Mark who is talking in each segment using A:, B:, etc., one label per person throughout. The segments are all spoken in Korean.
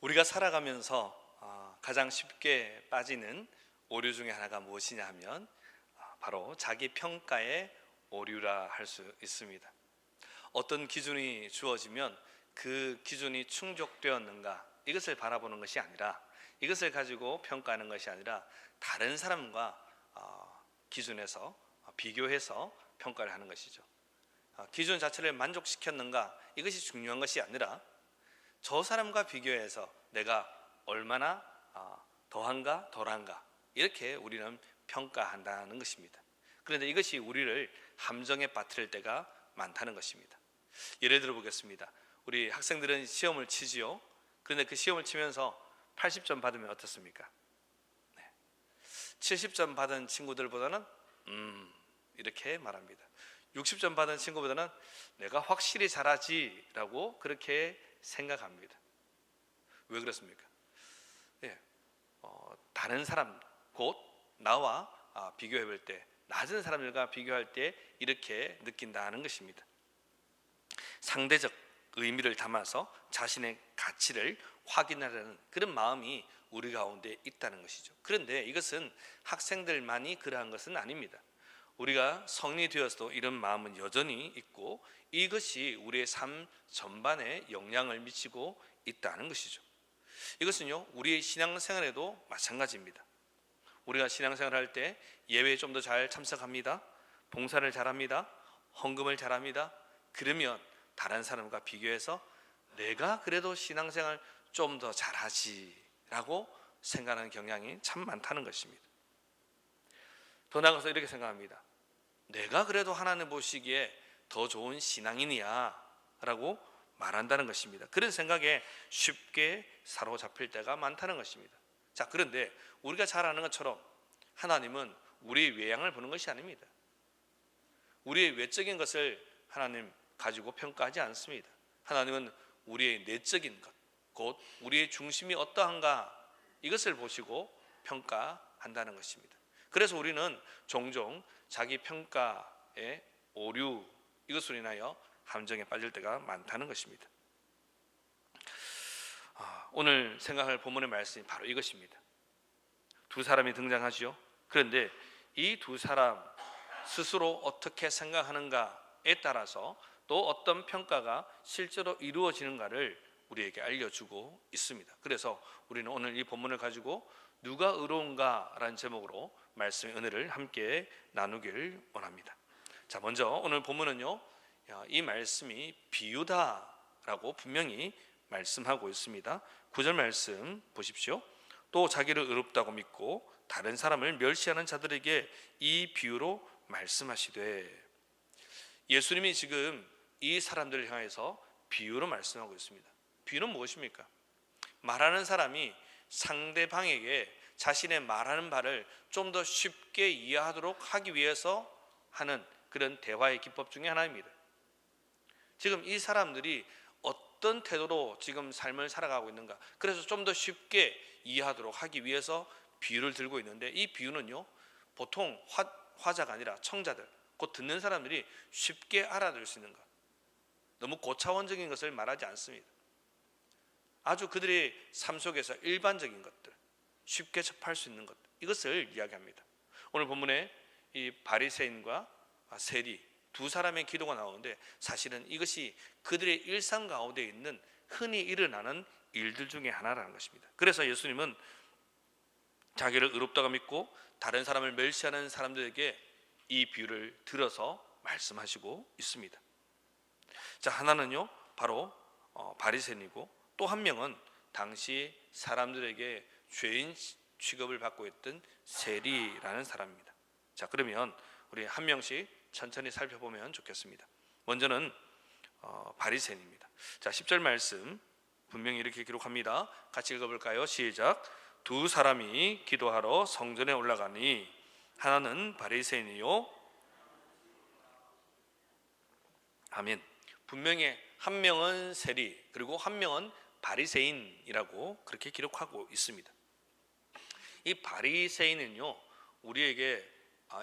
A: 우리가 살아가면서 가장 쉽게 빠지는 오류 중에 하나가 무엇이냐 하면 바로 자기 평가의 오류라 할 수 있습니다. 어떤 기준이 주어지면 그 기준이 충족되었는가, 이것을 바라보는 것이 아니라, 이것을 가지고 평가하는 것이 아니라 다른 사람과 기준에서 비교해서 평가를 하는 것이죠. 기준 자체를 만족시켰는가, 이것이 중요한 것이 아니라 저 사람과 비교해서 내가 얼마나 더한가 덜한가, 이렇게 우리는 평가한다는 것입니다. 그런데 이것이 우리를 함정에 빠뜨릴 때가 많다는 것입니다. 예를 들어 보겠습니다. 우리 학생들은 시험을 치지요. 그런데 그 시험을 치면서 80점 받으면 어떻습니까? 70점 받은 친구들보다는 이렇게 말합니다. 60점 받은 친구보다는 내가 확실히 잘하지 라고 그렇게 생각합니다. 왜 그렇습니까? 다른 사람, 곧 나와 비교해 볼 때, 낮은 사람들과 비교할 때 이렇게 느낀다는 것입니다. 상대적 의미를 담아서 자신의 가치를 확인하려는 그런 마음이 우리 가운데 있다는 것이죠. 그런데 이것은 학생들만이 그러한 것은 아닙니다. 우리가 성인이 되어서도 이런 마음은 여전히 있고, 이것이 우리의 삶 전반에 영향을 미치고 있다는 것이죠. 이것은요, 우리의 신앙생활에도 마찬가지입니다. 우리가 신앙생활 할 때 예배에 좀 더 잘 참석합니다. 봉사를 잘합니다. 헌금을 잘합니다. 그러면 다른 사람과 비교해서 내가 그래도 신앙생활 좀 더 잘하지 라고 생각하는 경향이 참 많다는 것입니다. 더 나아가서 이렇게 생각합니다. 내가 그래도 하나님 보시기에 더 좋은 신앙인이야 라고 말한다는 것입니다. 그런 생각에 쉽게 사로잡힐 때가 많다는 것입니다. 자, 그런데 우리가 잘 아는 것처럼 하나님은 우리의 외양을 보는 것이 아닙니다. 우리의 외적인 것을 하나님 가지고 평가하지 않습니다. 하나님은 우리의 내적인 것, 곧 우리의 중심이 어떠한가, 이것을 보시고 평가한다는 것입니다. 그래서 우리는 종종 자기 평가의 오류, 이것으로 인하여 함정에 빠질 때가 많다는 것입니다. 오늘 생각할 본문의 말씀이 바로 이것입니다. 두 사람이 등장하지요. 그런데 이 두 사람 스스로 어떻게 생각하는가에 따라서 또 어떤 평가가 실제로 이루어지는가를 우리에게 알려주고 있습니다. 그래서 우리는 오늘 이 본문을 가지고 누가 의로운가라는 제목으로 말씀의 은혜를 함께 나누길 원합니다. 자, 먼저 오늘 본문은요, 이 말씀이 비유다라고 분명히 말씀하고 있습니다. 9절 말씀 보십시오. 또 자기를 의롭다고 믿고 다른 사람을 멸시하는 자들에게 이 비유로 말씀하시되, 예수님이 지금 이 사람들을 향해서 비유로 말씀하고 있습니다. 비유는 무엇입니까? 말하는 사람이 상대방에게 자신의 말하는 바를 좀 더 쉽게 이해하도록 하기 위해서 하는 그런 대화의 기법 중에 하나입니다. 지금 이 사람들이 어떤 태도로 지금 삶을 살아가고 있는가, 그래서 좀 더 쉽게 이해하도록 하기 위해서 비유를 들고 있는데, 이 비유는요, 보통 화자가 아니라 청자들, 곧 듣는 사람들이 쉽게 알아들을 수 있는 것, 너무 고차원적인 것을 말하지 않습니다. 아주 그들의 삶 속에서 일반적인 것들, 쉽게 접할 수 있는 것들, 이것을 이야기합니다. 오늘 본문에 이 바리새인과 세리 두 사람의 기도가 나오는데, 사실은 이것이 그들의 일상 가운데 있는 흔히 일어나는 일들 중에 하나라는 것입니다. 그래서 예수님은 자기를 의롭다고 믿고 다른 사람을 멸시하는 사람들에게 이 비유를 들어서 말씀하시고 있습니다. 자, 하나는요, 바로 바리새인이고, 또 한 명은 당시 사람들에게 죄인 취급을 받고 있던 세리라는 사람입니다. 자, 그러면 우리 한 명씩 천천히 살펴보면 좋겠습니다. 먼저는 바리새인입니다. 자, 10절 말씀 분명히 이렇게 기록합니다. 같이 읽어볼까요? 시작. 두 사람이 기도하러 성전에 올라가니 하나는 바리새인이요, 아멘. 분명히 한 명은 세리, 그리고 한 명은 바리새인이라고 그렇게 기록하고 있습니다. 이 바리새인은요, 우리에게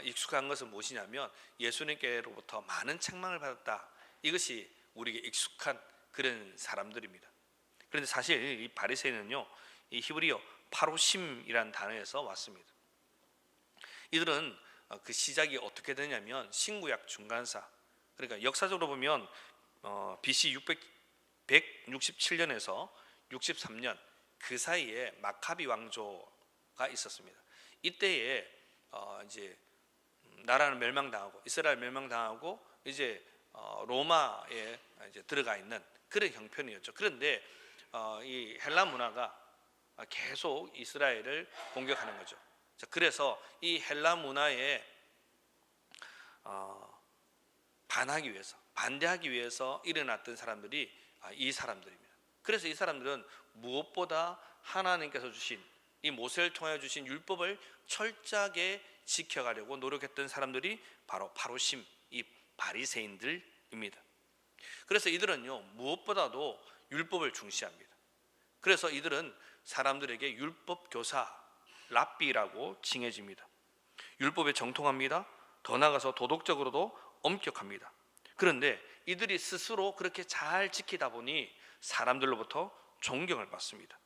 A: 익숙한 것은 무엇이냐면 예수님께로부터 많은 책망을 받았다, 이것이 우리에게 익숙한 그런 사람들입니다. 그런데 사실 이 바리새인은요, 이 히브리어 파루심이라는 단어에서 왔습니다. 이들은 그 시작이 어떻게 되냐면 신구약 중간사, 그러니까 역사적으로 보면 BC 167년에서 63년 그 사이에 마카비 왕조가 있었습니다. 이때에 이제 나라는 멸망당하고 이스라엘 멸망당하고 이제 로마에 이제 들어가 있는 그런 형편이었죠. 그런데 이 헬라 문화가 계속 이스라엘을 공격하는 거죠. 자, 그래서 이 헬라 문화에 반하기 위해서, 반대하기 위해서 일어났던 사람들이 이 사람들입니다. 그래서 이 사람들은 무엇보다 하나님께서 주신 이 모세를 통하여 주신 율법을 철저하게 지켜가려고 노력했던 사람들이 바로 파루심, 이 바리새인들입니다. 그래서 이들은요, 무엇보다도 율법을 중시합니다. 그래서 이들은 사람들에게 율법 교사, 랍비라고 칭해집니다. 율법에 정통합니다. 더 나아가서 도덕적으로도 엄격합니다. 그런데 이들이 스스로 그렇게 잘 지키다 보니 사람들로부터 존경을 받습니다.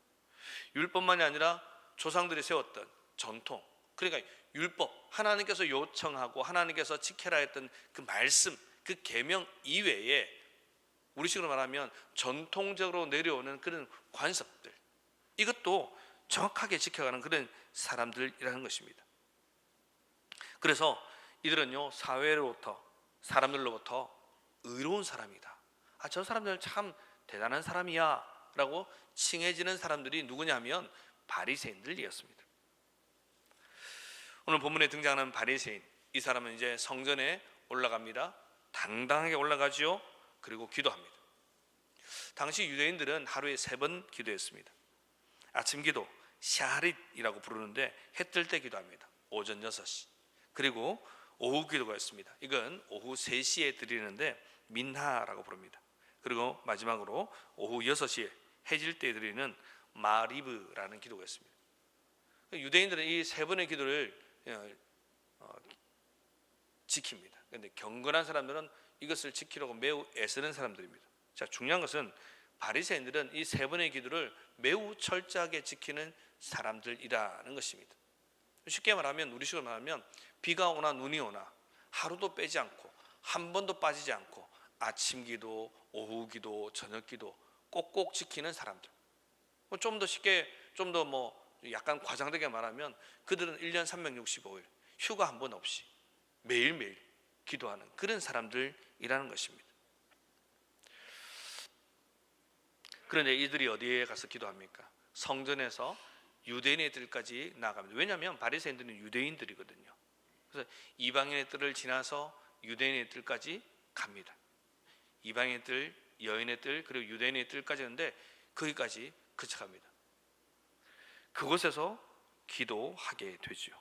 A: 율법만이 아니라 조상들이 세웠던 전통, 그러니까 율법, 하나님께서 요청하고 하나님께서 지켜라 했던 그 말씀, 그 계명 이외에 우리식으로 말하면 전통적으로 내려오는 그런 관습들, 이것도 정확하게 지켜가는 그런 사람들이라는 것입니다. 그래서 이들은요, 사회로부터, 사람들로부터 의로운 사람이다, 저 사람들은 참 대단한 사람이야 라고 칭해지는 사람들이 누구냐 하면 바리새인들이었습니다. 오늘 본문에 등장하는 바리새인, 이 사람은 이제 성전에 올라갑니다. 당당하게 올라가지요. 그리고 기도합니다. 당시 유대인들은 하루에 3번 기도했습니다. 아침 기도, 샤릿이라고 부르는데 해 뜰 때 기도합니다. 오전 6시. 그리고 오후 기도가 있습니다. 이건 오후 3시에 드리는데 민하라고 부릅니다. 그리고 마지막으로 오후 6시에 해질 때 드리는 마리브라는 기도가 있습니다. 유대인들은 이 3번의 기도를 지킵니다. 그런데 경건한 사람들은 이것을 지키려고 매우 애쓰는 사람들입니다. 자, 중요한 것은 바리새인들은 이 3번의 기도를 매우 철저하게 지키는 사람들이라는 것입니다. 쉽게 말하면, 우리식으로 말하면 비가 오나 눈이 오나 하루도 빼지 않고 한 번도 빠지지 않고 아침 기도, 오후 기도, 저녁 기도 꼭꼭 지키는 사람들. 좀 더 쉽게, 좀 더 약간 과장되게 말하면 그들은 1년 365일 휴가 한 번 없이 매일매일 기도하는 그런 사람들이라는 것입니다. 그런데 이들이 어디에 가서 기도합니까? 성전에서 유대인의 뜰까지 나아갑니다. 왜냐하면 바리새인들은 유대인들이거든요. 그래서 이방인의 뜰을 지나서 유대인의 뜰까지 갑니다. 이방인의 뜰, 여인의 뜰, 그리고 유대인의 뜰까지 하는데 거기까지 그쳐갑니다. 그곳에서 기도하게 되죠.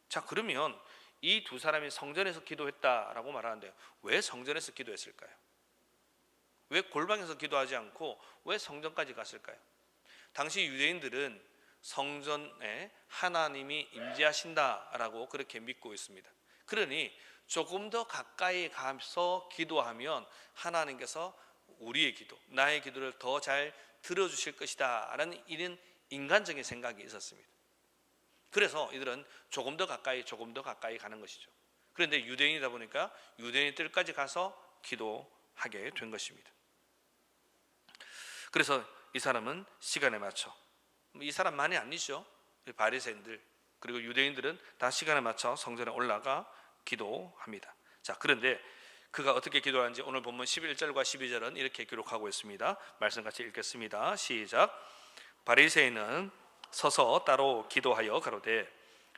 A: 자, 그러면 이 두 사람이 성전에서 기도했다라고 말하는데 왜 성전에서 기도했을까요? 왜 골방에서 기도하지 않고 왜 성전까지 갔을까요? 당시 유대인들은 성전에 하나님이 임재하신다라고 그렇게 믿고 있습니다. 그러니 조금 더 가까이 가서 기도하면 하나님께서 우리의 기도, 나의 기도를 더 잘 들어주실 것이다 라는 이런 인간적인 생각이 있었습니다. 그래서 이들은 조금 더 가까이 가는 것이죠. 그런데 유대인이다 보니까 유대인의 뜰까지 가서 기도하게 된 것입니다. 그래서 이 사람은 시간에 맞춰, 이 사람만이 아니죠. 바리새인들 그리고 유대인들은 다 시간에 맞춰 성전에 올라가 기도합니다. 자, 그런데 그가 어떻게 기도하는지 오늘 본문 11절과 12절은 이렇게 기록하고 있습니다. 말씀 같이 읽겠습니다. 시작. 바리새인은 서서 따로 기도하여 가로되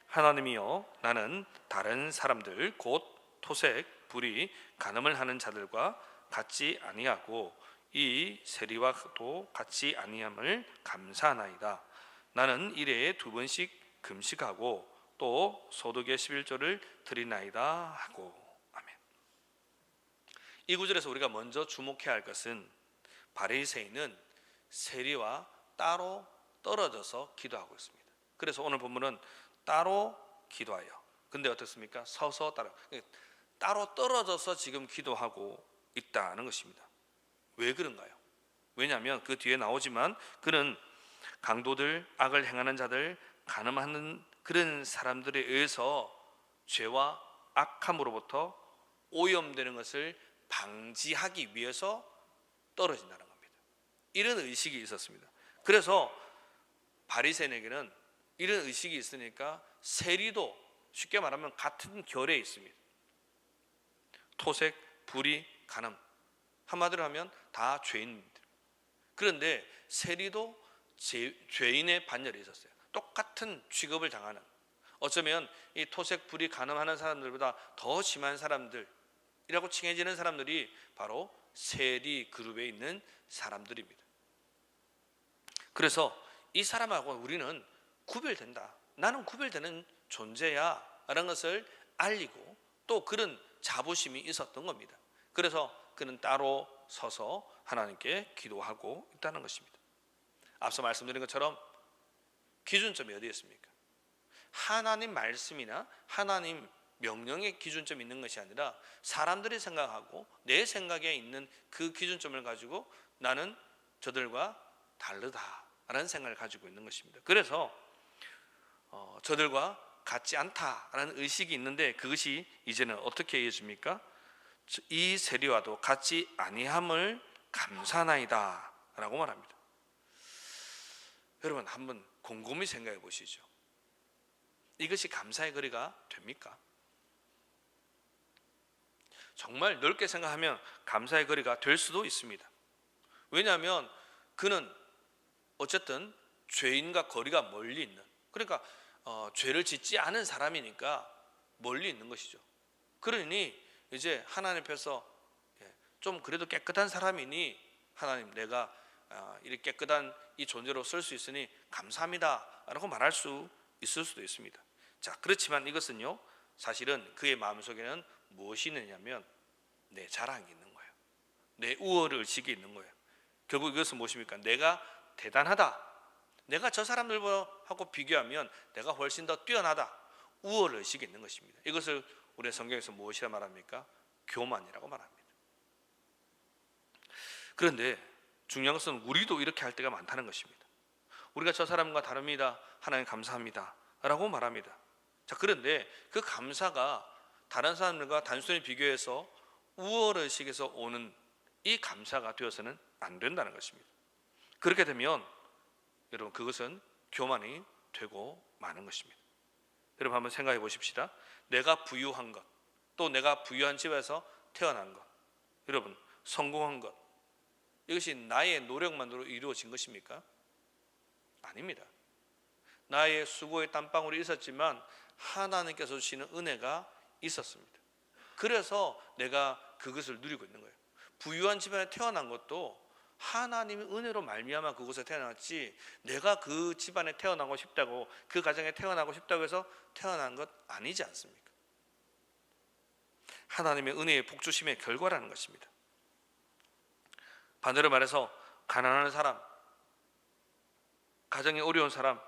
A: 하나님이여, 나는 다른 사람들 곧 토색, 불의, 간음을 하는 자들과 같지 아니하고 이 세리와도 같지 아니함을 감사하나이다. 나는 일에 2번씩 금식하고 또 소득의 11조를 드리나이다 하고. 아멘. 이 구절에서 우리가 먼저 주목해야 할 것은 바리새인은 세리와 따로 떨어져서 기도하고 있습니다. 그래서 오늘 본문은 따로 기도하여, 근데 어떻습니까? 서서 따로 떨어져서 지금 기도하고 있다는 것입니다. 왜 그런가요? 왜냐하면 그 뒤에 나오지만 그는 강도들, 악을 행하는 자들, 간음하는 그런 사람들에 의해서 죄와 악함으로부터 오염되는 것을 방지하기 위해서 떨어진다는 겁니다. 이런 의식이 있었습니다. 그래서 바리새인에게는 이런 의식이 있으니까 세리도 쉽게 말하면 같은 결에 있습니다. 토색, 불의, 간음, 한마디로 하면 다 죄인입니다. 그런데 세리도 죄인의 반열에 있었어요. 똑같은 취급을 당하는, 어쩌면 이 토색, 불의, 간음하는 사람들보다 더 심한 사람들이라고 칭해지는 사람들이 바로 세리 그룹에 있는 사람들입니다. 그래서 이 사람하고 우리는 구별된다, 나는 구별되는 존재야 라는 것을 알리고 또 그런 자부심이 있었던 겁니다. 그래서 그는 따로 서서 하나님께 기도하고 있다는 것입니다. 앞서 말씀드린 것처럼 기준점이 어디에 있습니까? 하나님 말씀이나 하나님 명령의 기준점이 있는 것이 아니라 사람들이 생각하고 내 생각에 있는 그 기준점을 가지고 나는 저들과 다르다라는 생각을 가지고 있는 것입니다. 그래서 저들과 같지 않다라는 의식이 있는데 그것이 이제는 어떻게 이어집니까? 이 세리와도 같지 아니함을 감사나이다 라고 말합니다. 여러분 한번 곰곰이 생각해 보시죠. 이것이 감사의 거리가 됩니까? 정말 넓게 생각하면 감사의 거리가 될 수도 있습니다. 왜냐하면 그는 어쨌든 죄인과 거리가 멀리 있는, 그러니까 죄를 짓지 않은 사람이니까 멀리 있는 것이죠. 그러니 이제 하나님 앞에서 좀 그래도 깨끗한 사람이니 하나님 내가 이렇게 깨끗한 이 존재로 쓸 수 있으니 감사합니다 라고 말할 수 있을 수도 있습니다. 자, 그렇지만 이것은요 사실은 그의 마음속에는 무엇이 있느냐면 내 자랑이 있는 거예요. 내 우월의 의식이 있는 거예요. 결국 이것은 무엇입니까? 내가 대단하다, 내가 저 사람들하고 비교하면 내가 훨씬 더 뛰어나다, 우월의 의식이 있는 것입니다. 이것을 우리 성경에서 무엇이라 말합니까? 교만이라고 말합니다. 그런데 중요한 것은 우리도 이렇게 할 때가 많다는 것입니다. 우리가 저 사람과 다릅니다, 하나님 감사합니다 라고 말합니다. 자, 그런데 그 감사가 다른 사람들과 단순히 비교해서 우월의식에서 오는 이 감사가 되어서는 안 된다는 것입니다. 그렇게 되면 여러분 그것은 교만이 되고 마는 것입니다. 여러분 한번 생각해 보십시다. 내가 부유한 것, 또 내가 부유한 집에서 태어난 것, 여러분 성공한 것, 이것이 나의 노력만으로 이루어진 것입니까? 아닙니다. 나의 수고의 땀방울이 있었지만 하나님께서 주시는 은혜가 있었습니다. 그래서 내가 그것을 누리고 있는 거예요. 부유한 집안에 태어난 것도 하나님의 은혜로 말미암아 그곳에 태어났지 내가 그 집안에 태어나고 싶다고, 그 가정에 태어나고 싶다고 해서 태어난 것 아니지 않습니까? 하나님의 은혜의 복주심의 결과라는 것입니다. 반대로 말해서 가난한 사람, 가정이 어려운 사람,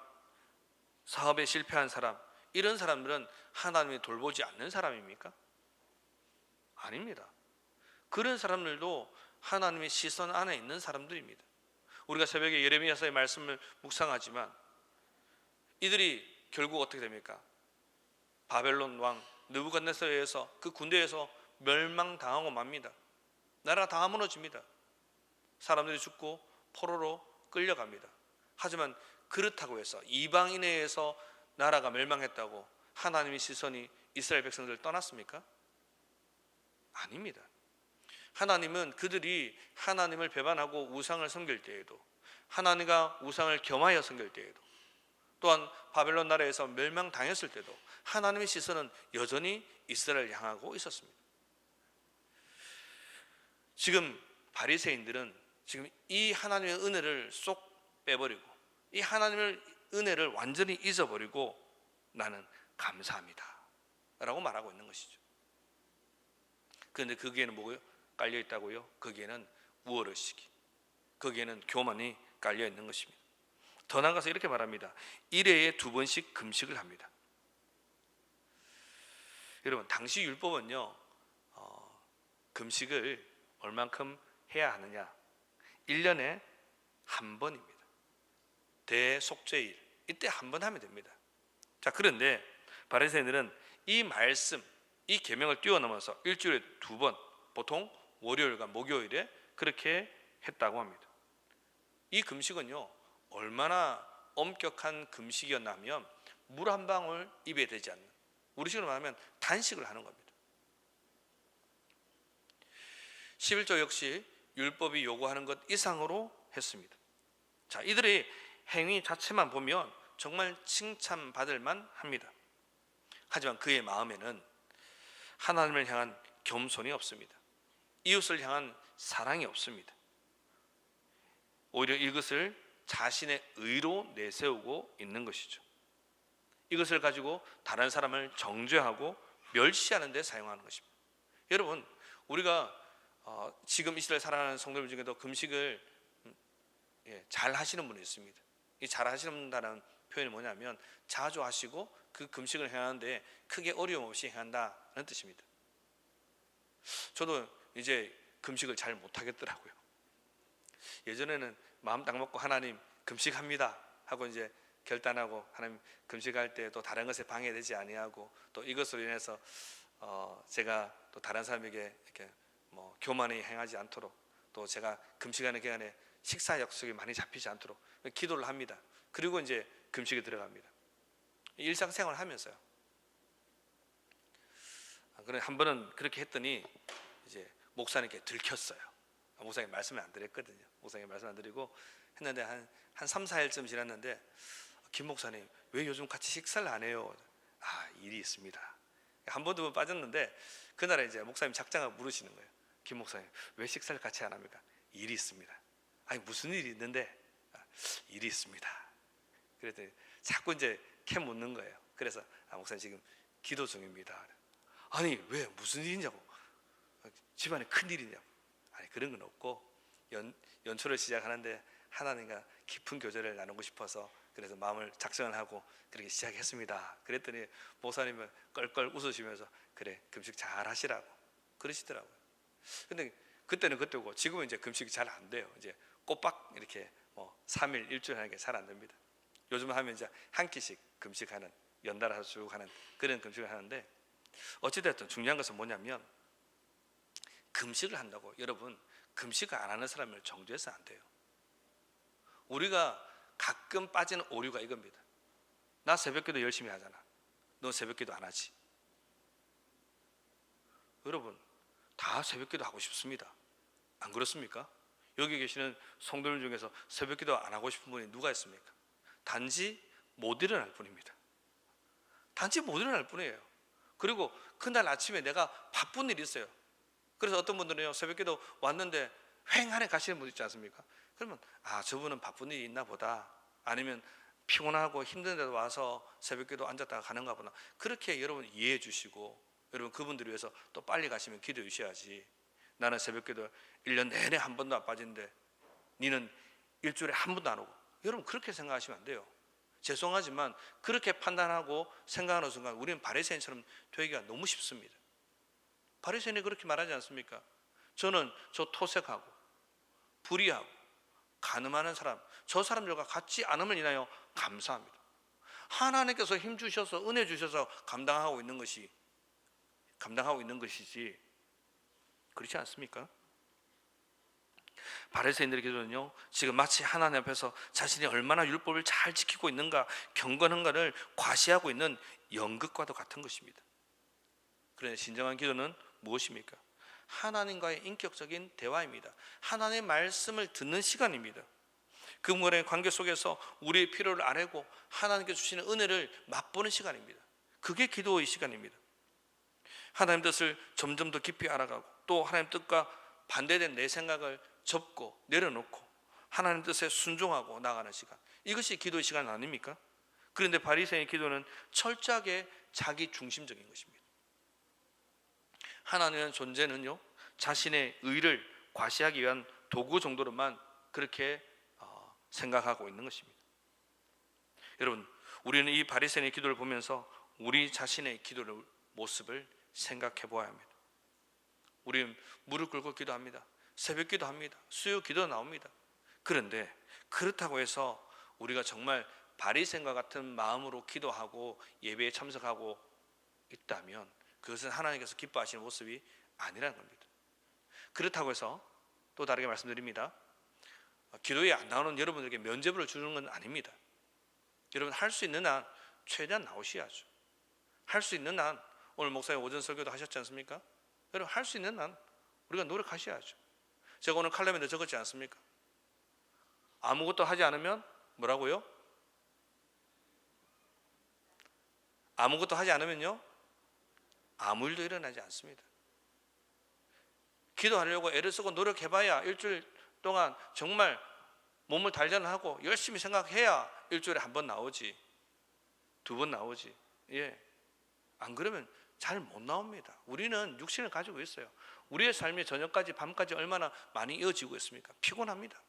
A: 사업에 실패한 사람, 이런 사람들은 하나님이 돌보지 않는 사람입니까? 아닙니다. 그런 사람들도 하나님의 시선 안에 있는 사람들입니다. 우리가 새벽에 예레미야서의 말씀을 묵상하지만 이들이 결국 어떻게 됩니까? 바벨론 왕 느부갓네살에 의해서 그 군대에서 멸망당하고 맙니다. 나라가 다 무너집니다. 사람들이 죽고 포로로 끌려갑니다. 하지만 그렇다고 해서 이방인에 의해서 나라가 멸망했다고 하나님의 시선이 이스라엘 백성들을 떠났습니까? 아닙니다. 하나님은 그들이 하나님을 배반하고 우상을 섬길 때에도, 하나님과 우상을 겸하여 섬길 때에도, 또한 바벨론 나라에서 멸망당했을 때도 하나님의 시선은 여전히 이스라엘을 향하고 있었습니다. 지금 바리새인들은 지금 이 하나님의 은혜를 쏙 빼버리고 이 하나님의 은혜를 완전히 잊어버리고 나는 감사합니다 라고 말하고 있는 것이죠. 그런데 거기에는 뭐가 깔려 있다고요? 거기에는 우월의식이, 거기에는 교만이 깔려 있는 것입니다. 더 나아가서 이렇게 말합니다. 1회에 2번씩 금식을 합니다. 여러분 당시 율법은요 금식을 얼만큼 해야 하느냐, 1년에 한 번입니다. 대속죄일, 이때 한 번 하면 됩니다. 자, 그런데 바리새인들은 이 말씀, 이 계명을 뛰어넘어서 일주일에 2번, 보통 월요일과 목요일에 그렇게 했다고 합니다. 이 금식은요, 얼마나 엄격한 금식이었냐면 물 한 방울 입에 대지 않는, 우리식으로 말하면 단식을 하는 겁니다. 11조 역시 율법이 요구하는 것 이상으로 했습니다. 자, 이들의 행위 자체만 보면 정말 칭찬받을 만합니다. 하지만 그의 마음에는 하나님을 향한 겸손이 없습니다. 이웃을 향한 사랑이 없습니다. 오히려 이것을 자신의 의로 내세우고 있는 것이죠. 이것을 가지고 다른 사람을 정죄하고 멸시하는 데 사용하는 것입니다. 여러분, 우리가 지금 이 시대를 살아가는 성도들 중에도 금식을 잘 하시는 분이 있습니다. 이 잘 하신다는 표현이 뭐냐면 자주 하시고 그 금식을 행하는데 크게 어려움 없이 행한다는 뜻입니다. 저도 이제 금식을 잘 못하겠더라고요. 예전에는 마음 딱 먹고 하나님 금식합니다 하고 이제 결단하고 하나님 금식할 때 또 다른 것에 방해되지 아니하고 또 이것으로 인해서 제가 또 다른 사람에게 이렇게 교만히 행하지 않도록 또 제가 금식하는 기간에 식사 약속이 많이 잡히지 않도록 기도를 합니다. 그리고 이제 금식에 들어갑니다. 일상생활을 하면서요. 그래 한 번은 그렇게 했더니 이제 목사님께 들켰어요. 목사님 말씀을 안 드렸거든요. 목사님 말씀 안 드리고 했는데 한 3, 4일쯤 지났는데 김 목사님 왜 요즘 같이 식사를 안 해요? 일이 있습니다. 한 번 두 번 빠졌는데 그날에 이제 목사님 작정하고 물으시는 거예요. 김 목사님 왜 식사를 같이 안 합니까? 일이 있습니다. 아니 무슨 일이 있는데? 일이 있습니다. 그랬더니 자꾸 이제 캐 묻는 거예요. 그래서 목사님 지금 기도 중입니다. 아니 왜 무슨 일이냐고, 집안에 큰 일이냐고. 아니 그런 건 없고 연초를 시작하는데 하나님과 깊은 교제를 나누고 싶어서 그래서 마음을 작정을 하고 그렇게 시작했습니다. 그랬더니 목사님은 껄껄 웃으시면서 그래 금식 잘 하시라고 그러시더라고요. 근데 그때는 그때고 지금은 이제 금식이 잘 안 돼요. 이제 꼬박 이렇게 3일 일주일 하는 게 잘 안 됩니다. 요즘 하면 이제 한 끼씩 금식하는, 연달아서 쭉 하는 그런 금식을 하는데, 어찌됐든 중요한 것은 뭐냐면 금식을 한다고 여러분 금식을 안 하는 사람을 정죄해서 안 돼요. 우리가 가끔 빠지는 오류가 이겁니다. 나 새벽기도 열심히 하잖아. 너 새벽기도 안 하지. 여러분 다 새벽기도 하고 싶습니다. 안 그렇습니까? 여기 계시는 성도들 중에서 새벽기도 안 하고 싶은 분이 누가 있습니까? 단지 못 일어날 뿐입니다. 단지 못 일어날 뿐이에요. 그리고 그날 아침에 내가 바쁜 일이 있어요. 그래서 어떤 분들은요 새벽기도 왔는데 휑하게 가시는 분 있지 않습니까? 그러면 저분은 바쁜 일이 있나 보다, 아니면 피곤하고 힘든 데도 와서 새벽기도 앉았다가 가는가 보다, 그렇게 여러분 이해해 주시고 여러분 그분들을 위해서 또 빨리 가시면 기도해 주셔야지. 나는 새벽기도 1년 내내 한 번도 안 빠진데 니는 일주일에 한 번도 안 오고, 여러분 그렇게 생각하시면 안 돼요. 죄송하지만 그렇게 판단하고 생각하는 순간 우리는 바리새인처럼 되기가 너무 쉽습니다. 바리새인이 그렇게 말하지 않습니까? 저는 저 토색하고 불의하고 가늠하는 사람, 저 사람들과 같지 않음을 인하여 감사합니다. 하나님께서 힘 주셔서 은혜 주셔서 감당하고 있는 것이지 그렇지 않습니까? 바리새인들의 기도는요 지금 마치 하나님 앞에서 자신이 얼마나 율법을 잘 지키고 있는가 경건한가를 과시하고 있는 연극과도 같은 것입니다. 그런데 진정한 기도는 무엇입니까? 하나님과의 인격적인 대화입니다. 하나님의 말씀을 듣는 시간입니다. 그분과의 관계 속에서 우리의 필요를 아뢰고 하나님께 주시는 은혜를 맛보는 시간입니다. 그게 기도의 시간입니다. 하나님 뜻을 점점 더 깊이 알아가고 또 하나님 뜻과 반대된 내 생각을 접고 내려놓고 하나님 뜻에 순종하고 나가는 시간, 이것이 기도의 시간 아닙니까? 그런데 바리새인의 기도는 철저하게 자기 중심적인 것입니다. 하나님의 존재는요 자신의 의를 과시하기 위한 도구 정도로만 그렇게 생각하고 있는 것입니다. 여러분 우리는 이 바리새인의 기도를 보면서 우리 자신의 기도의 모습을 생각해 보아야 합니다. 우리는 무릎 꿇고 기도합니다. 새벽 기도합니다. 수요 기도 나옵니다. 그런데 그렇다고 해서 우리가 정말 바리새인과 같은 마음으로 기도하고 예배에 참석하고 있다면 그것은 하나님께서 기뻐하시는 모습이 아니라는 겁니다. 그렇다고 해서 또 다르게 말씀드립니다. 기도에 안 나오는 여러분들에게 면죄부를 주는 건 아닙니다. 여러분 할 수 있는 한 최대한 나오셔야죠. 할 수 있는 한 오늘 목사님 오전 설교도 하셨지 않습니까? 여러분 할 수 있는 한 우리가 노력하셔야죠. 제가 오늘 칼럼에도 적었지 않습니까? 아무것도 하지 않으면 뭐라고요? 아무것도 하지 않으면요 아무 일도 일어나지 않습니다. 기도하려고 애를 쓰고 노력해봐야 일주일 동안 정말 몸을 단련하고 열심히 생각해야 일주일에 한 번 나오지, 두 번 나오지. 안 그러면 잘 못 나옵니다. 우리는 육신을 가지고 있어요. 우리의 삶이 저녁까지 밤까지 얼마나 많이 이어지고 있습니까? 피곤합니다.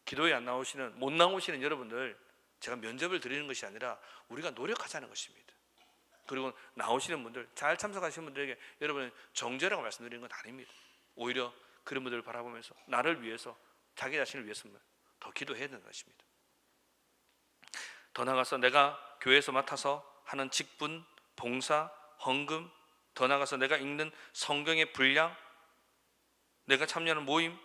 A: 기도에 안 나오시는, 못 나오시는 여러분들 제가 면접을 드리는 것이 아니라 우리가 노력하자는 것입니다. 그리고 나오시는 분들, 잘 참석하시는 분들에게 여러분은 정죄라고 말씀드리는 건 아닙니다. 오히려 그런 분들을 바라보면서 나를 위해서, 자기 자신을 위해서만 더 기도해야 되는 것입니다. 더 나아가서 내가 교회에서 맡아서 하는 직분, 봉사, 헌금, 더 나아가서 내가 읽는 성경의 분량, 내가 참여하는 모임,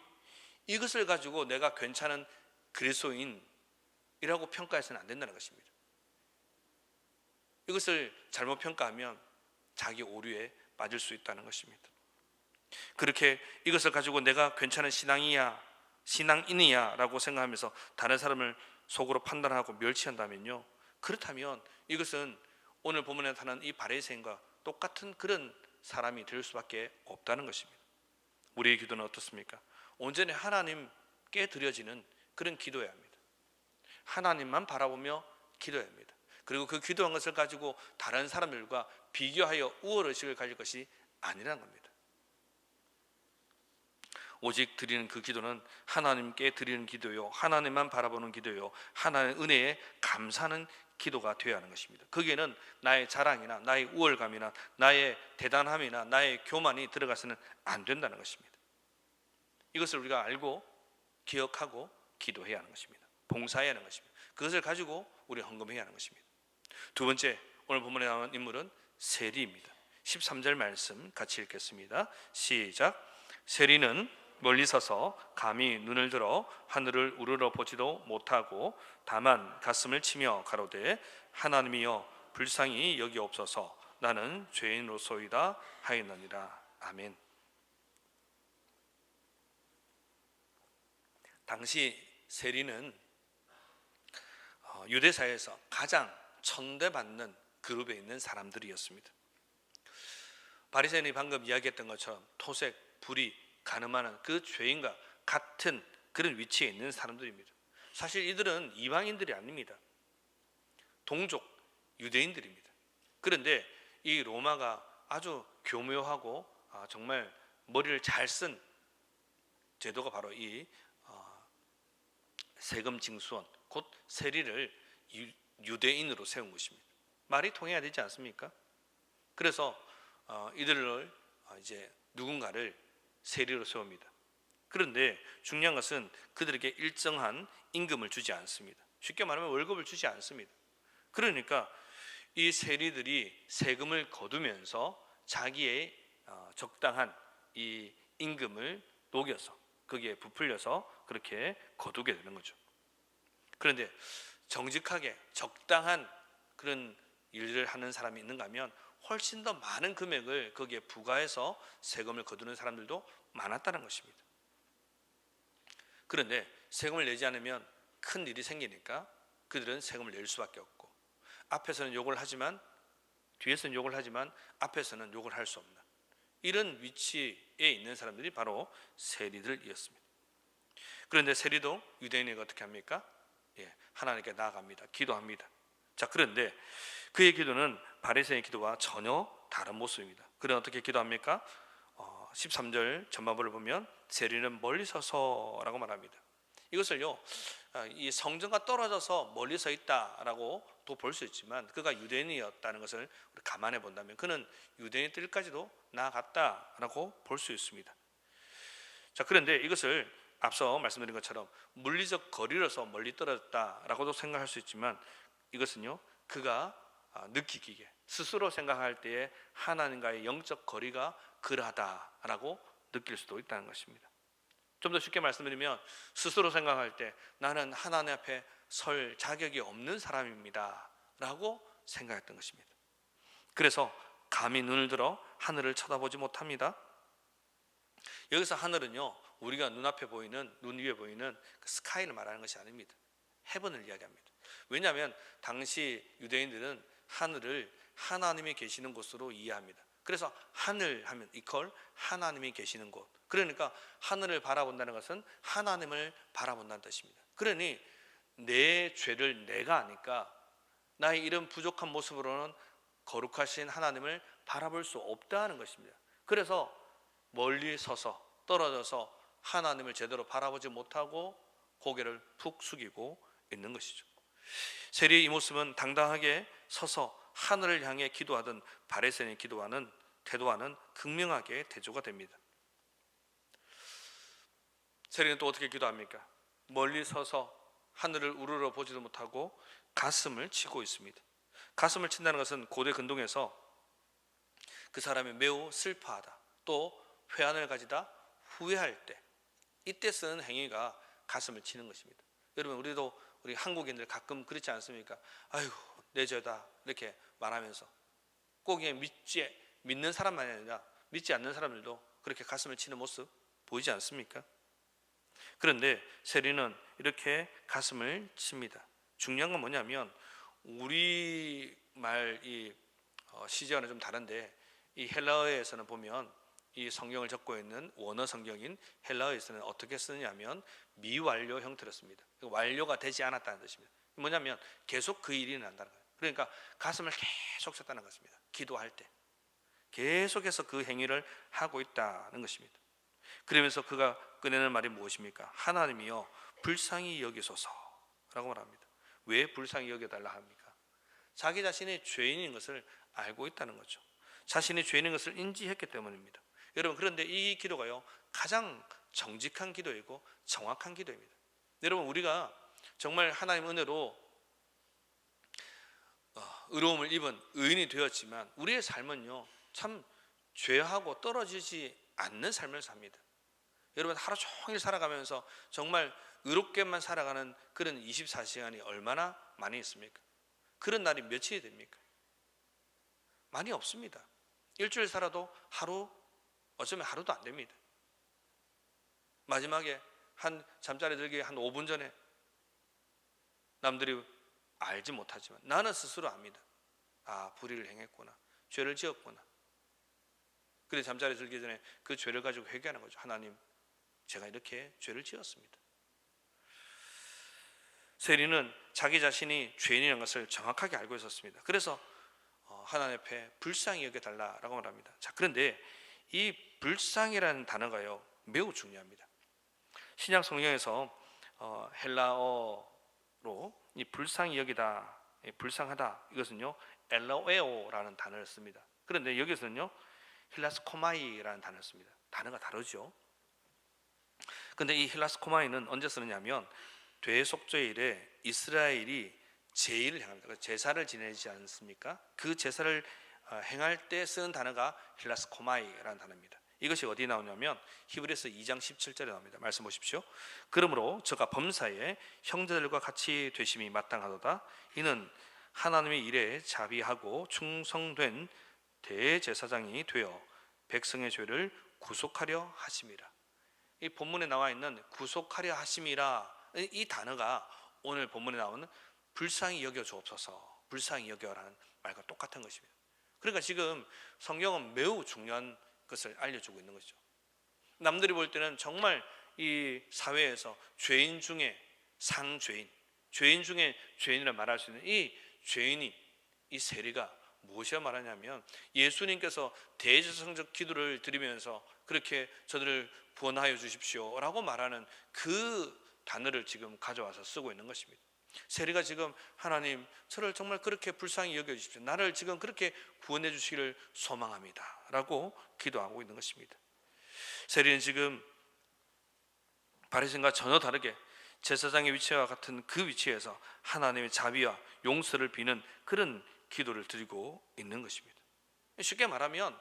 A: 이것을 가지고 내가 괜찮은 그리스도인이라고 평가해서는 안 된다는 것입니다. 이것을 잘못 평가하면 자기 오류에 빠질 수 있다는 것입니다. 그렇게 이것을 가지고 내가 괜찮은 신앙인이야 라고 생각하면서 다른 사람을 속으로 판단하고 멸치한다면요, 그렇다면 이것은 오늘 본문에 나타난 이 바리새인과 똑같은 그런 사람이 될 수밖에 없다는 것입니다. 우리의 기도는 어떻습니까? 온전히 하나님께 드려지는 그런 기도여야 합니다. 하나님만 바라보며 기도해야 합니다. 그리고 그 기도한 것을 가지고 다른 사람들과 비교하여 우월의식을 가질 것이 아니라는 겁니다. 오직 드리는 그 기도는 하나님께 드리는 기도요, 하나님만 바라보는 기도요, 하나님의 은혜에 감사하는 기도가 되어야 하는 것입니다. 거기에는 나의 자랑이나 나의 우월감이나 나의 대단함이나 나의 교만이 들어가서는 안 된다는 것입니다. 이것을 우리가 알고 기억하고 기도해야 하는 것입니다. 봉사해야 하는 것입니다. 그것을 가지고 우리 헌금해야 하는 것입니다. 두 번째, 오늘 본문에 나오는 인물은 세리입니다. 13절 말씀 같이 읽겠습니다. 시작. 세리는 멀리 서서 감히 눈을 들어 하늘을 우러러 보지도 못하고 다만 가슴을 치며 가로되 하나님이여 불쌍히 여기옵소서, 나는 죄인으로소이다 하였느니라. 아멘. 당시 세리는 유대사회에서 가장 천대받는 그룹에 있는 사람들이었습니다. 바리새인이 방금 이야기했던 것처럼 토색, 불의, 가늠하는 그 죄인과 같은 그런 위치에 있는 사람들입니다. 사실 이들은 이방인들이 아닙니다. 동족 유대인들입니다. 그런데 이 로마가 아주 교묘하고 정말 머리를 잘 쓴 제도가 바로 이 세금 징수원, 곧 세리를 유대인으로 세운 것입니다. 말이 통해야 되지 않습니까? 그래서 이들을 이제 누군가를 세리로 세웁니다. 그런데 중요한 것은 그들에게 일정한 임금을 주지 않습니다. 쉽게 말하면 월급을 주지 않습니다. 그러니까 이 세리들이 세금을 거두면서 자기의 적당한 이 임금을 녹여서 거기에 부풀려서 그렇게 거두게 되는 거죠. 그런데 정직하게 적당한 그런 일을 하는 사람이 있는가 하면 훨씬 더 많은 금액을 거기에 부과해서 세금을 거두는 사람들도 많았다는 것입니다. 그런데 세금을 내지 않으면 큰 일이 생기니까 그들은 세금을 낼 수밖에 없고, 앞에서는 욕을 하지만 뒤에서는 욕을 하지만 앞에서는 욕을 할 수 없는 이런 위치에 있는 사람들이 바로 세리들이었습니다. 그런데 세리도 유대인에게 어떻게 합니까? 하나님께 나아갑니다. 기도합니다. 자, 그런데 그의 기도는 바리새인의 기도와 전혀 다른 모습입니다. 그는 어떻게 기도합니까? 13절 전반부를 보면 세리는 멀리 서서라고 말합니다. 이것을요, 이 성전과 떨어져서 멀리 서 있다라고 또 볼 수 있지만 그가 유대인이었다는 것을 우리 감안해 본다면 그는 유대인들까지도 나아갔다라고 볼 수 있습니다. 자, 그런데 이것을 앞서 말씀드린 것처럼 물리적 거리로서 멀리 떨어졌다라고도 생각할 수 있지만 이것은요, 그가 느끼기에 스스로 생각할 때에 하나님과의 영적 거리가 그러하다라고 느낄 수도 있다는 것입니다. 좀 더 쉽게 말씀드리면 스스로 생각할 때 나는 하나님 앞에 설 자격이 없는 사람입니다 라고 생각했던 것입니다. 그래서 감히 눈을 들어 하늘을 쳐다보지 못합니다. 여기서 하늘은요, 우리가 눈앞에 보이는, 눈 위에 보이는 그 스카이를 말하는 것이 아닙니다. 헤븐을 이야기합니다. 왜냐하면 당시 유대인들은 하늘을 하나님이 계시는 곳으로 이해합니다. 그래서 하늘 하면 이퀄 하나님이 계시는 곳. 그러니까 하늘을 바라본다는 것은 하나님을 바라본다는 뜻입니다. 그러니 내 죄를 내가 아니까 나의 이런 부족한 모습으로는 거룩하신 하나님을 바라볼 수 없다는 것입니다. 그래서 멀리 서서 떨어져서 하나님을 제대로 바라보지 못하고 고개를 푹 숙이고 있는 것이죠. 세리의 이 모습은 당당하게 서서 하늘을 향해 기도하던 바리새인의 기도와는 태도와는 극명하게 대조가 됩니다. 세리는 또 어떻게 기도합니까? 멀리 서서 하늘을 우러러 보지도 못하고 가슴을 치고 있습니다. 가슴을 친다는 것은 고대 근동에서 그 사람이 매우 슬퍼하다, 또 회한을 가지다, 후회할 때, 이때 쓰는 행위가 가슴을 치는 것입니다. 여러분, 우리 한국인들 가끔 그렇지 않습니까? 아이고 내 죄다 이렇게 말하면서 꼭 믿는 사람만이 아니라 믿지 않는 사람들도 그렇게 가슴을 치는 모습 보이지 않습니까? 그런데 세리는 이렇게 가슴을 칩니다. 중요한 건 뭐냐면 우리 말 이 시제와는 좀 다른데 이 헬라어에서는 보면 이 성경을 적고 있는 원어 성경인 헬라어에서는 어떻게 쓰느냐면 미완료 형태로 씁니다. 완료가 되지 않았다는 뜻입니다. 뭐냐면 계속 그 일이 난다는 거예요. 그러니까 가슴을 계속 쳤다는 것입니다. 기도할 때 계속해서 그 행위를 하고 있다는 것입니다. 그러면서 그가 꺼내는 말이 무엇입니까? 하나님이여 불쌍히 여기소서라고 말합니다. 왜 불쌍히 여겨달라 합니까? 자기 자신이 죄인인 것을 알고 있다는 거죠. 자신이 죄인인 것을 인지했기 때문입니다. 여러분, 그런데 이 기도가요, 가장 정직한 기도이고 정확한 기도입니다. 여러분, 우리가 정말 하나님 은혜로 의로움을 입은 의인이 되었지만 우리의 삶은요, 참 죄하고 떨어지지 않는 삶을 삽니다. 여러분, 하루 종일 살아가면서 정말 의롭게만 살아가는 그런 24시간이 얼마나 많이 있습니까? 그런 날이 며칠이 됩니까? 많이 없습니다. 일주일 살아도 하루, 어쩌면 하루도 안 됩니다. 마지막에 잠자리 들기 한 5분 전에 남들이 알지 못하지만 나는 스스로 압니다. 아, 불의를 행했구나, 죄를 지었구나. 그래 잠자리 들기 전에 그 죄를 가지고 회개하는 거죠. 하나님, 제가 이렇게 죄를 지었습니다. 세리는 자기 자신이 죄인이라는 것을 정확하게 알고 있었습니다. 그래서 하나님 앞에 불쌍히 여겨달라라고 말합니다. 자, 그런데 이 불쌍이라는 단어가요, 매우 중요합니다. 신약 성경에서 헬라어로 이 불쌍히 여기다, 불쌍하다, 이것은요 엘로에오라는 단어를 씁니다. 그런데 여기서는요 힐라스코마이라는 단어를 씁니다. 단어가 다르죠. 그런데 이 힐라스코마이는 언제 쓰느냐면 대속죄 일에 이스라엘이 제의를 행합니다. 제사를 지내지 않습니까? 그 제사를 행할 때 쓰는 단어가 힐라스코마이라는 단어입니다. 이것이 어디 나오냐면 히브리서 2장 17절에 나옵니다. 말씀 보십시오. 그러므로 저가 범사에 형제들과 같이 되심이 마땅하도다. 이는 하나님의 일에 자비하고 충성된 대제사장이 되어 백성의 죄를 구속하려 하심이라. 이 본문에 나와 있는 구속하려 하심이라, 이 단어가 오늘 본문에 나오는 불쌍히 여겨 주옵소서, 불쌍히 여겨라는 말과 똑같은 것입니다. 그러니까 지금 성경은 매우 중요한 것을 알려주고 있는 것이죠. 남들이 볼 때는 정말 이 사회에서 죄인 중에 상죄인, 죄인 중에 죄인이라 말할 수 있는 이 죄인이, 이 세리가 무엇이라 말하냐면 예수님께서 대제사장적 기도를 드리면서 그렇게 저들을 구원하여 주십시오 라고 말하는 그 단어를 지금 가져와서 쓰고 있는 것입니다. 세리가 지금 하나님 저를 정말 그렇게 불쌍히 여겨주십시오. 나를 지금 그렇게 구원해 주시기를 소망합니다 라고 기도하고 있는 것입니다. 세리는 지금 바리새인과 전혀 다르게 제사장의 위치와 같은 그 위치에서 하나님의 자비와 용서를 비는 그런 기도를 드리고 있는 것입니다. 쉽게 말하면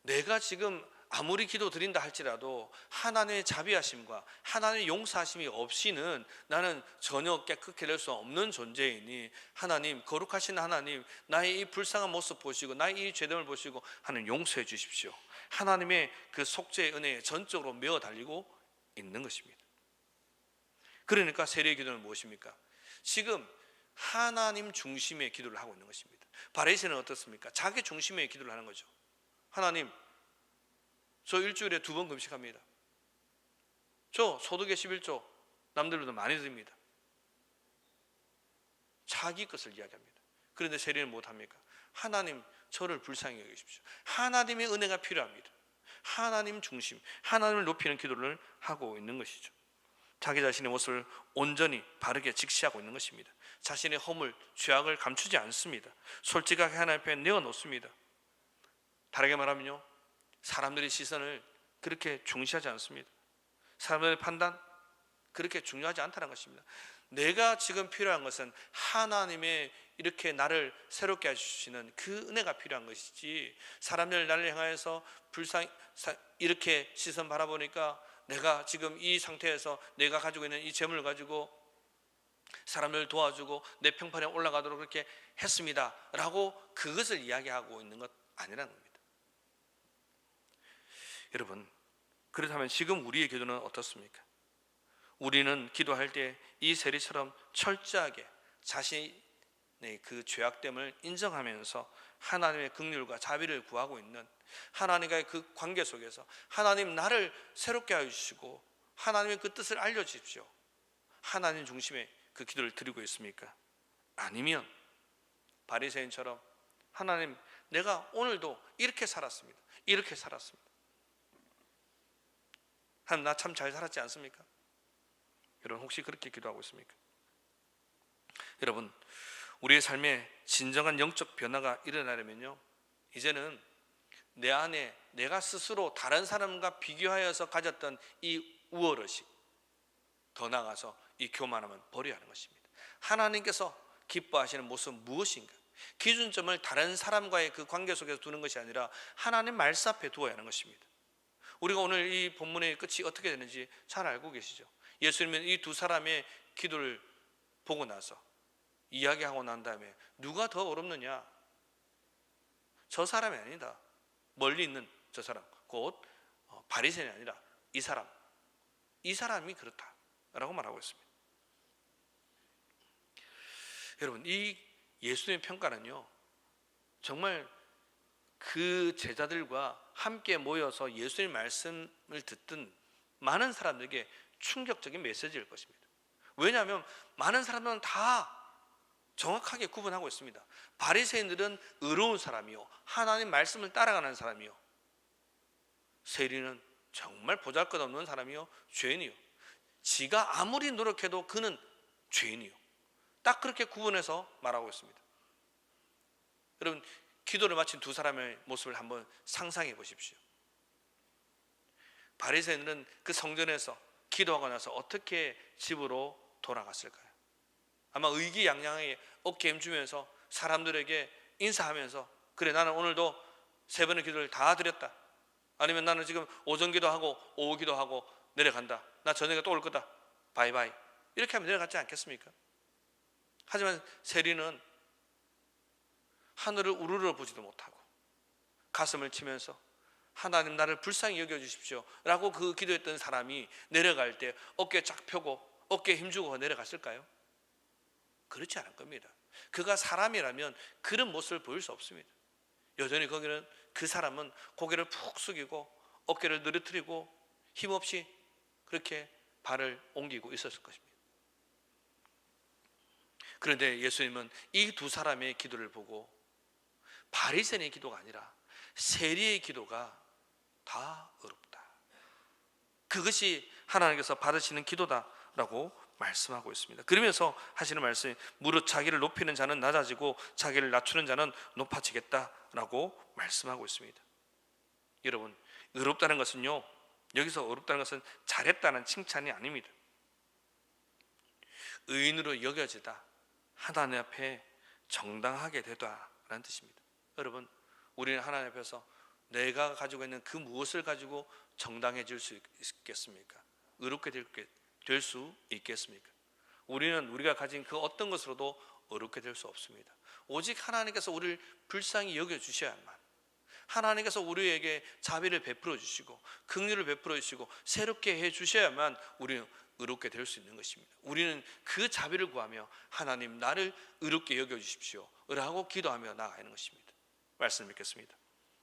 A: 내가 지금 아무리 기도 드린다 할지라도 하나님의 자비하심과 하나님의 용서하심이 없이는 나는 전혀 깨끗게 될 수 없는 존재이니, 하나님, 거룩하신 하나님, 나의 이 불쌍한 모습 보시고 나의 이 죄됨을 보시고 하나님 용서해 주십시오. 하나님의 그 속죄의 은혜에 전적으로 메어 달리고 있는 것입니다. 그러니까 세리의 기도는 무엇입니까? 지금 하나님 중심의 기도를 하고 있는 것입니다. 바리새인은 어떻습니까? 자기 중심의 기도를 하는 거죠. 하나님, 저 일주일에 2번 금식합니다. 저 소득의 11조 남들보다 많이 드립니다. 자기 것을 이야기합니다. 그런데 세리는 못합니까? 하나님, 저를 불쌍히 여기십시오. 하나님의 은혜가 필요합니다. 하나님 중심, 하나님을 높이는 기도를 하고 있는 것이죠. 자기 자신의 모습을 온전히 바르게 직시하고 있는 것입니다. 자신의 허물, 죄악을 감추지 않습니다. 솔직하게 하나님 앞에 내어놓습니다. 다르게 말하면요, 사람들의 시선을 그렇게 중시하지 않습니다. 사람들의 판단 그렇게 중요하지 않다는 것입니다. 내가 지금 필요한 것은 하나님의 이렇게 나를 새롭게 해주시는 그 은혜가 필요한 것이지, 사람들 나를 향하여서 이렇게 시선 바라보니까 내가 지금 이 상태에서 내가 가지고 있는 이 재물을 가지고 사람을 도와주고 내 평판에 올라가도록 그렇게 했습니다 라고 그것을 이야기하고 있는 것 아니라는 겁니다. 여러분, 그렇다면 지금 우리의 기도는 어떻습니까? 우리는 기도할 때 이 세리처럼 철저하게 자신의 그 죄악됨을 인정하면서 하나님의 긍휼과 자비를 구하고 있는, 하나님과의 그 관계 속에서 하나님 나를 새롭게 해주시고 하나님의 그 뜻을 알려주십시오, 하나님 중심의 그 기도를 드리고 있습니까? 아니면 바리새인처럼 하나님, 내가 오늘도 이렇게 살았습니다, 이렇게 살았습니다, 하나님 나 참 잘 살았지 않습니까? 여러분, 혹시 그렇게 기도하고 있습니까? 여러분, 우리의 삶에 진정한 영적 변화가 일어나려면요, 이제는 내 안에 내가 스스로 다른 사람과 비교하여서 가졌던 이 우월의식, 더 나아가서 이 교만함은 버려야 하는 것입니다. 하나님께서 기뻐하시는 모습은 무엇인가? 기준점을 다른 사람과의 그 관계 속에서 두는 것이 아니라 하나님 말씀 앞에 두어야 하는 것입니다. 우리가 오늘 이 본문의 끝이 어떻게 되는지 잘 알고 계시죠? 예수님은 이 2사람의 기도를 보고 나서 이야기하고 난 다음에 누가 더 어렵느냐? 저 사람이 아니다, 멀리 있는 저 사람, 곧 바리새인이 아니라 이 사람이 그렇다라고 말하고 있습니다. 여러분, 이 예수님의 평가는요, 정말 그 제자들과 함께 모여서 예수님의 말씀을 듣던 많은 사람들에게 충격적인 메시지일 것입니다. 왜냐하면 많은 사람들은 다 정확하게 구분하고 있습니다. 바리새인들은 의로운 사람이요, 하나님 말씀을 따라가는 사람이요, 세리는 정말 보잘것없는 사람이요, 죄인이요, 지가 아무리 노력해도 그는 죄인이요, 딱 그렇게 구분해서 말하고 있습니다. 여러분, 기도를 마친 2사람의 모습을 한번 상상해 보십시오. 바리새인들은 그 성전에서 기도하고 나서 어떻게 집으로 돌아갔을까요? 아마 의기양양하게 어깨 힘주면서 사람들에게 인사하면서, 그래 나는 오늘도 3번의 기도를 다 드렸다, 아니면 나는 지금 오전 기도하고 오후 기도하고 내려간다, 나 저녁에 또 올 거다, 바이바이, 이렇게 하면 내려갔지 않겠습니까? 하지만 세리는 하늘을 우러러 보지도 못하고 가슴을 치면서 하나님 나를 불쌍히 여겨주십시오 라고 그 기도했던 사람이 내려갈 때 어깨 쫙 펴고 어깨에 힘주고 내려갔을까요? 그렇지 않을 겁니다. 그가 사람이라면 그런 모습을 보일 수 없습니다. 여전히 거기는 그 사람은 고개를 푹 숙이고 어깨를 늘어뜨리고 힘없이 그렇게 발을 옮기고 있었을 것입니다. 그런데 예수님은 이 2사람의 기도를 보고 바리새인의 기도가 아니라 세리의 기도가 다 어렵다, 그것이 하나님께서 받으시는 기도다라고 말씀하고 있습니다. 그러면서 하시는 말씀이 무릇 자기를 높이는 자는 낮아지고 자기를 낮추는 자는 높아지겠다라고 말씀하고 있습니다. 여러분, 의롭다는 것은요, 여기서 의롭다는 것은 잘했다는 칭찬이 아닙니다. 의인으로 여겨지다, 하나님 앞에 정당하게 되다라는 뜻입니다. 여러분, 우리는 하나님 앞에서 내가 가지고 있는 그 무엇을 가지고 정당해질 수 있겠습니까? 의롭게 될 수 있겠습니까? 우리는 우리가 가진 그 어떤 것으로도 의롭게 될 수 없습니다. 오직 하나님께서 우리를 불쌍히 여겨주셔야만, 하나님께서 우리에게 자비를 베풀어 주시고 긍휼을 베풀어 주시고 새롭게 해 주셔야만 우리는 의롭게 될 수 있는 것입니다. 우리는 그 자비를 구하며 하나님 나를 의롭게 여겨주십시오 라고 기도하며 나아가는 것입니다. 말씀 믿겠습니다.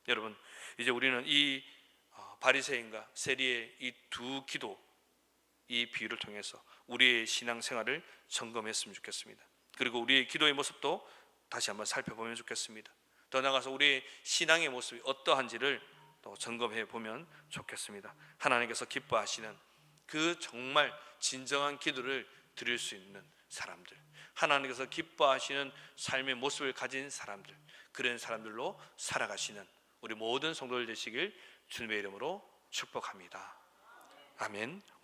A: 여러분, 이제 우리는 이 바리새인과 세리의 이 두 기도, 이 비유를 통해서 우리의 신앙생활을 점검했으면 좋겠습니다. 그리고 우리의 기도의 모습도 다시 한번 살펴보면 좋겠습니다. 더 나아가서 우리의 신앙의 모습이 어떠한지를 또 점검해 보면 좋겠습니다. 하나님께서 기뻐하시는 그 정말 진정한 기도를 드릴 수 있는 사람들, 하나님께서 기뻐하시는 삶의 모습을 가진 사람들, 그런 사람들로 살아가시는 우리 모든 성도들 되시길 주님의 이름으로 축복합니다. 아멘. 우리